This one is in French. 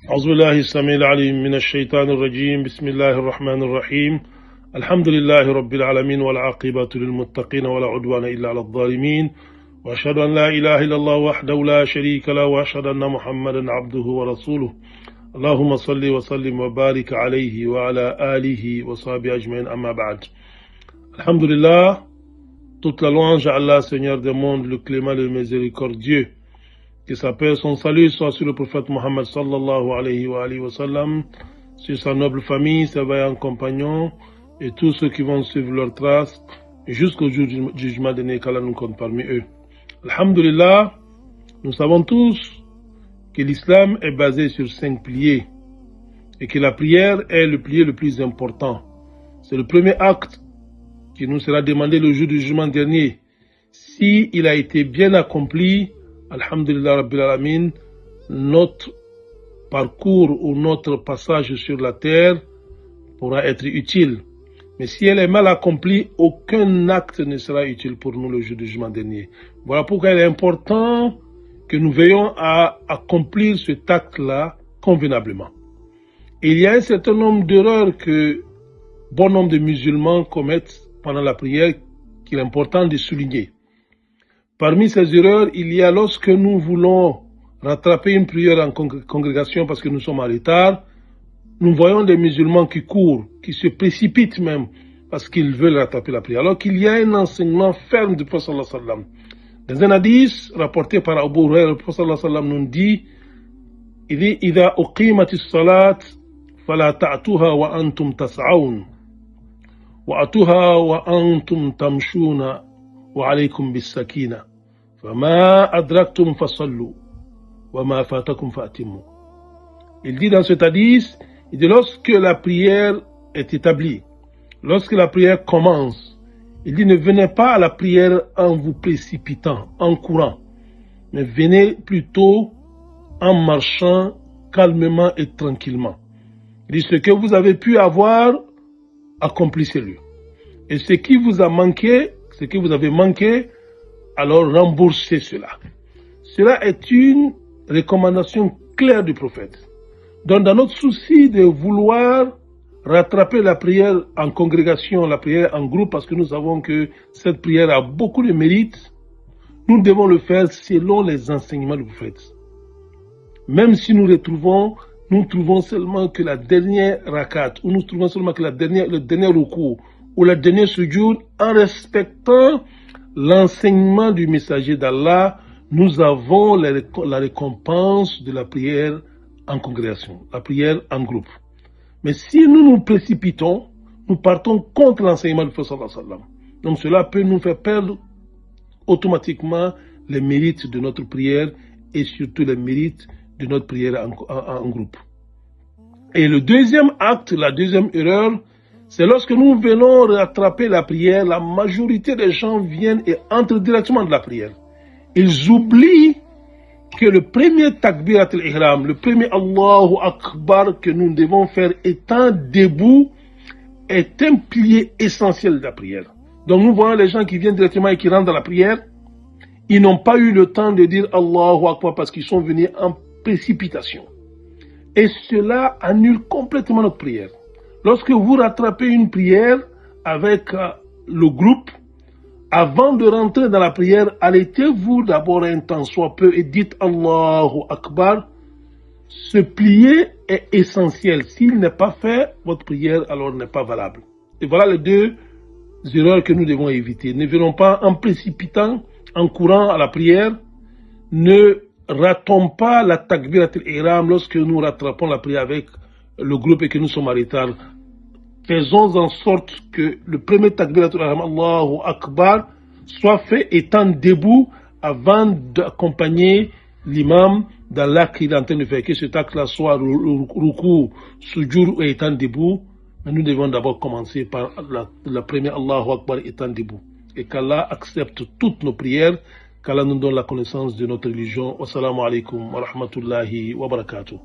أعوذ بالله السميع العليم من الشيطان الرجيم بسم الله الرحمن الرحيم الحمد لله رب العالمين والعاقبة للمتقين ولا عدوان إلا على الظالمين وأشهد أن لا إله إلا الله وحده لا شريك له وأشهد أن محمدا عبده ورسوله اللهم صل وسلم وبارك عليه وعلى آله وصحبه أجمعين أما بعد. Alhamdulillah, toute la louange à Allah, Seigneur des mondes, le clément, le miséricordieux, que sa paix et son salut soient sur le prophète Mohammed sallallahu alayhi wa sallam, sur sa noble famille, ses vaillants compagnons et tous ceux qui vont suivre leurs traces jusqu'au jour du jugement dernier qu'Allah nous compte parmi eux. Alhamdulillah, nous savons tous que l'islam est basé sur 5 piliers et que la prière est le pilier le plus important. C'est le premier acte qui nous sera demandé le jour du jugement dernier. Si il a été bien accompli, Alhamdulillah Rabbil Alamin, notre parcours ou notre passage sur la terre pourra être utile. Mais si elle est mal accomplie, aucun acte ne sera utile pour nous le jour du jugement dernier. Voilà pourquoi il est important que nous veillons à accomplir cet acte-là convenablement. Et il y a un certain nombre d'erreurs que bon nombre de musulmans commettent pendant la prière qu'il est important de souligner. Parmi ces erreurs, il y a lorsque nous voulons rattraper une prière en congrégation parce que nous sommes en retard, nous voyons des musulmans qui courent, qui se précipitent même parce qu'ils veulent rattraper la prière. Alors qu'il y a un enseignement ferme du Prophète sallallahu alayhi wa sallam. Dans un hadith rapporté par Abu Huraira, le Prophète sallallahu alayhi wa sallam nous dit إذا أقيمت الصلاة فلا تأتوها وأنتم تسعون وأتوها وأنتم تمشون وعليكم بالسكينة فما أدركتم فصلوا وما فاتكم فأتموا. Il dit dans cet hadith, il dit lorsque la prière est établie, lorsque la prière commence, il dit ne venez pas à la prière en vous précipitant, en courant, mais venez plutôt en marchant calmement et tranquillement. Il dit ce que vous avez pu avoir, accomplissez-le. Et ce qui vous a manqué, ce que vous avez manqué, alors remboursez cela. Cela est une recommandation claire du prophète. Donc dans notre souci de vouloir rattraper la prière en congrégation, la prière en groupe, parce que nous savons que cette prière a beaucoup de mérites, nous devons le faire selon les enseignements du prophète. Même si nous trouvons seulement que la dernière rakat, ou nous trouvons seulement que le dernier recours, ou le dernier sujoud, en respectant l'enseignement du messager d'Allah, nous avons la récompense de la prière en congrégation, la prière en groupe. Mais si nous nous précipitons, nous partons contre l'enseignement du Prophète sallallahu alayhi wa sallam. Donc cela peut nous faire perdre automatiquement les mérites de notre prière et surtout les mérites de notre prière en groupe. Et le deuxième acte, la deuxième erreur, c'est lorsque nous venons rattraper la prière, la majorité des gens viennent et entrent directement dans la prière. Ils oublient que le premier takbirat al-ihram, le premier Allahu Akbar que nous devons faire étant debout, est un pilier essentiel de la prière. Donc nous voyons les gens qui viennent directement et qui rentrent dans la prière, ils n'ont pas eu le temps de dire Allahu Akbar parce qu'ils sont venus en précipitation. Et cela annule complètement notre prière. Lorsque vous rattrapez une prière avec le groupe, avant de rentrer dans la prière, arrêtez-vous d'abord un temps soit peu et dites Allahu Akbar. Ce plié est essentiel. S'il n'est pas fait, votre prière alors n'est pas valable. Et voilà les deux erreurs que nous devons éviter. Ne venons pas en précipitant, en courant à la prière. Ne ratons pas la takbirat al-ihram lorsque nous rattrapons la prière avec le groupe et que nous sommes en retard. Faisons en sorte que le premier takbirat al-ihram, Allahu Akbar, soit fait étant debout avant d'accompagner l'imam dans l'acte qu'il est en train de faire. Que cet acte-là soit ruku, sujoud et étant debout. Mais nous devons d'abord commencer par la première Allahu Akbar étant debout. Et qu'Allah accepte toutes nos prières, qu'Allah nous donne la connaissance de notre religion. Wassalamu alaikum wa rahmatullahi wa barakatuh.